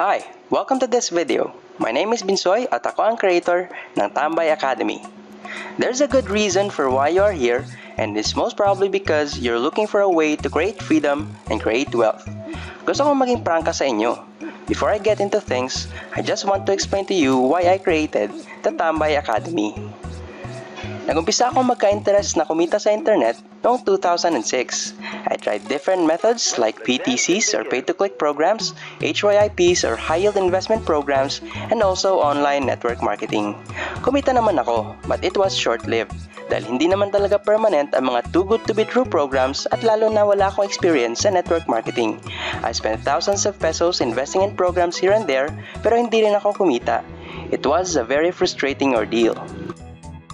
Hi! Welcome to this video. My name is Binsoy at ako ang creator ng Tambay Academy. There's a good reason for why you are here, and it's most probably because you're looking for a way to create freedom and create wealth. Gusto kong maging prangka sa inyo. Before I get into things, I just want to explain to you why I created the Tambay Academy. Nagumpisa akong magka-interest na kumita sa internet noong 2006. I tried different methods like PTCs or pay-to-click programs, HYIPs or high-yield investment programs, and also online network marketing. Kumita naman ako, but it was short-lived dahil hindi naman talaga permanent ang mga too good to be true programs at lalo na wala akong experience sa network marketing. I spent thousands of pesos investing in programs here and there pero hindi rin ako kumita. It was a very frustrating ordeal.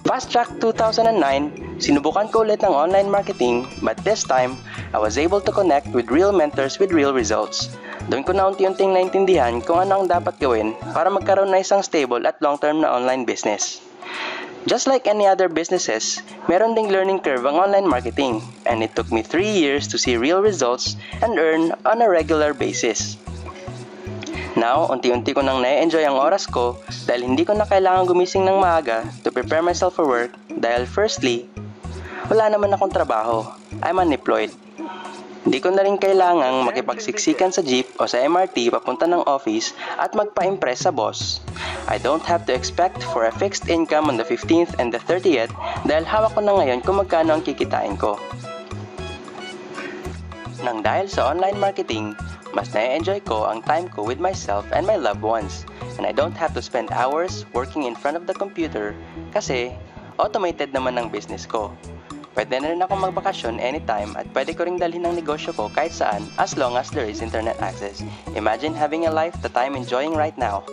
Fast Track 2009, sinubukan ko ulit ng online marketing, but this time, I was able to connect with real mentors with real results. Doon ko na unti-unting naintindihan kung ano ang dapat gawin para magkaroon na isang stable at long-term na online business. Just like any other businesses, meron ding learning curve ang online marketing, and it took me 3 years to see real results and earn on a regular basis. Now, unti-unti ko nang na-enjoy ang oras ko dahil hindi ko na kailangan gumising ng maaga to prepare myself for work dahil firstly, wala naman akong trabaho. I'm unemployed. Hindi ko na rin kailangang makipagsiksikan sa jeep o sa MRT papunta ng office at magpa-impress sa boss. I don't have to expect for a fixed income on the 15th and the 30th dahil hawak ko na ngayon kung magkano ang kikitain ko. Nang dahil sa online marketing, mas na-enjoy ko ang time ko with myself and my loved ones, and I don't have to spend hours working in front of the computer kasi automated naman ang business ko. Pwede na rin akong magbakasyon anytime at pwede ko ring dalhin ang negosyo ko kahit saan as long as there is internet access. Imagine having a life that I'm enjoying right now.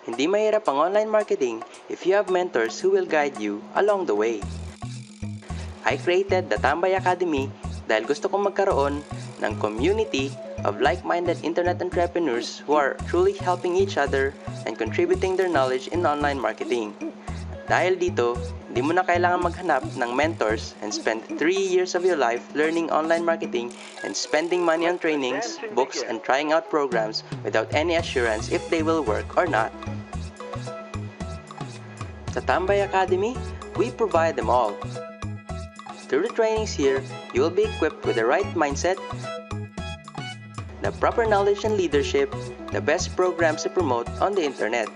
Hindi mahirap ang online marketing if you have mentors who will guide you along the way. I created the Tambay Academy dahil gusto kong magkaroon ng community of like-minded internet entrepreneurs who are truly helping each other and contributing their knowledge in online marketing. Dahil dito, hindi mo na kailangan maghanap ng mentors and spend 3 years of your life learning online marketing and spending money on trainings, books, and trying out programs without any assurance if they will work or not. Sa Tambay Academy, we provide them all. Through the trainings here, you will be equipped with the right mindset, the proper knowledge and leadership, the best programs to promote on the internet.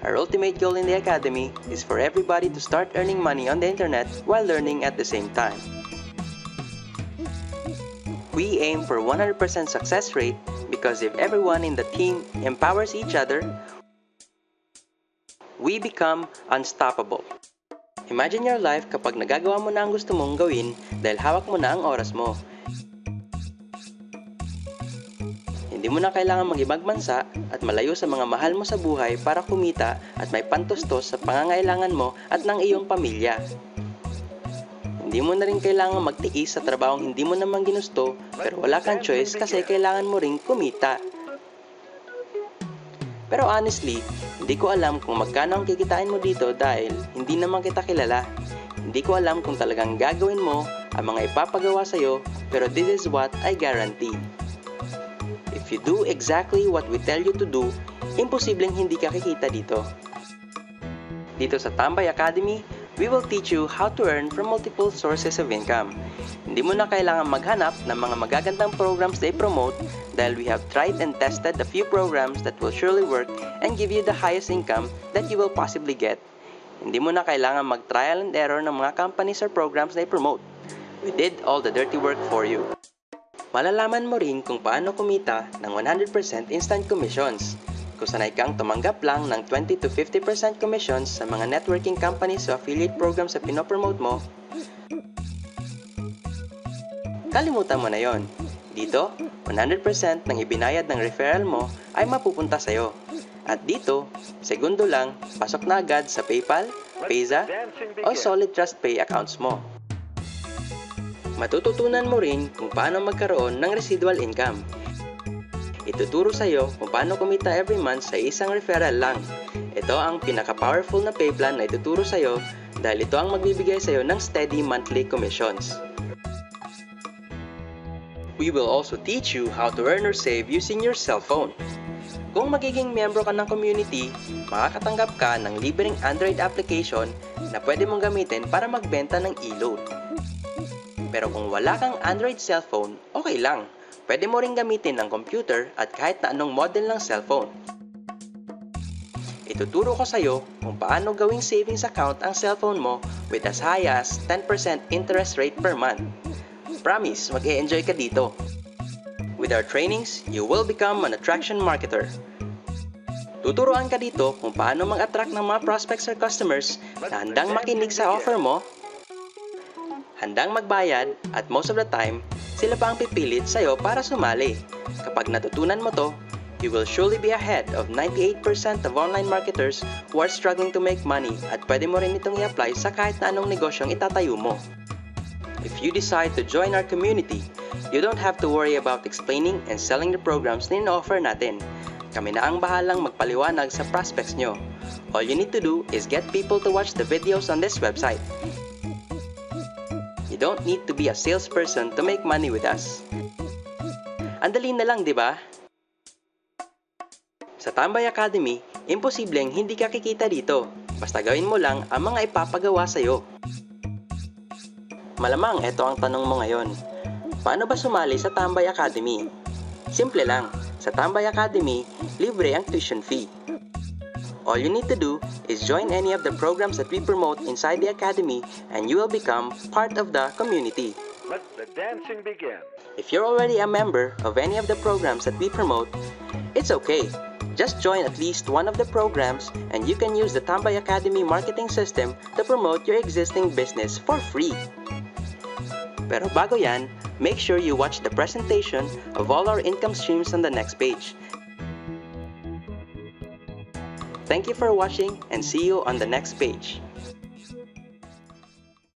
Our ultimate goal in the Academy is for everybody to start earning money on the internet while learning at the same time. We aim for 100% success rate because if everyone in the team empowers each other, we become unstoppable. Imagine your life kapag nagagawa mo na ang gusto mong gawin dahil hawak mo na ang oras mo. Hindi mo na kailangan mag-ibang bansa at malayo sa mga mahal mo sa buhay para kumita at may pantustos sa pangangailangan mo at ng iyong pamilya. Hindi mo na rin kailangan magtiis sa trabahong hindi mo naman ginusto pero wala kang choice kasi kailangan mo ring kumita. Pero honestly, hindi ko alam kung magkano ang kikitain mo dito dahil hindi naman kita kilala. Hindi ko alam kung talagang gagawin mo ang mga ipapagawa sa'yo, pero this is what I guarantee. If you do exactly what we tell you to do, imposibleng hindi ka kikita dito. Dito sa Tambay Academy, we will teach you how to earn from multiple sources of income. Hindi mo na kailangan maghanap ng mga magagandang programs na i-promote dahil we have tried and tested a few programs that will surely work and give you the highest income that you will possibly get. Hindi mo na kailangan mag-trial and error ng mga companies or programs na i-promote. We did all the dirty work for you. Malalaman mo rin kung paano kumita ng 100% instant commissions. Kung sanay kang tumanggap lang ng 20 to 50% commissions sa mga networking companies o affiliate programs na pinopromote mo, kalimutan mo na yon. Dito, 100% ng ibinayad ng referral mo ay mapupunta sa'yo. At dito, segundo lang, pasok na agad sa PayPal, Payza, o Solid Trust Pay accounts mo. Matututunan mo rin kung paano magkaroon ng residual income. Ituturo sa'yo kung paano kumita every month sa isang referral lang. Ito ang pinaka-powerful na pay plan na ituturo sa'yo dahil ito ang magbibigay sa'yo ng steady monthly commissions. We will also teach you how to earn or save using your cell phone. Kung magiging miyembro ka ng community, makakatanggap ka ng libreng Android application na pwede mong gamitin para magbenta ng e-load. Pero kung wala kang Android cellphone, okay lang. Pwede mo ring gamitin ng computer at kahit na anong model ng cellphone. Ituturo ko sa iyo kung paano gawing savings account ang cellphone mo with as high as 10% interest rate per month. Promise, mag-e-enjoy ka dito. With our trainings, you will become an attraction marketer. Tuturuan ka dito kung paano mag-attract ng mga prospects or customers na handang makinig sa offer mo, handang magbayad, at most of the time, sila pa ang pipilit sa'yo para sumali. Kapag natutunan mo to, you will surely be ahead of 98% of online marketers who are struggling to make money at pwede mo rin itong i-apply sa kahit na anong negosyong itatayo mo. If you decide to join our community, you don't have to worry about explaining and selling the programs na in-offer natin. Kami na ang bahalang magpaliwanag sa prospects nyo. All you need to do is get people to watch the videos on this website. You don't need to be a salesperson to make money with us. Andali na lang, di ba? Sa Tambay Academy, imposibleng hindi ka kikita dito. Basta gawin mo lang ang mga ipapagawa sa'yo. Malamang ito ang tanong mo ngayon. Paano ba sumali sa Tambay Academy? Simple lang. Sa Tambay Academy, libre ang tuition fee. All you need to do is join any of the programs that we promote inside the Academy and you will become part of the community. Let the dancing begin. If you're already a member of any of the programs that we promote, it's okay. Just join at least one of the programs and you can use the Tambay Academy marketing system to promote your existing business for free. Pero bago yan, make sure you watch the presentation of all our income streams on the next page. Thank you for watching and see you on the next page.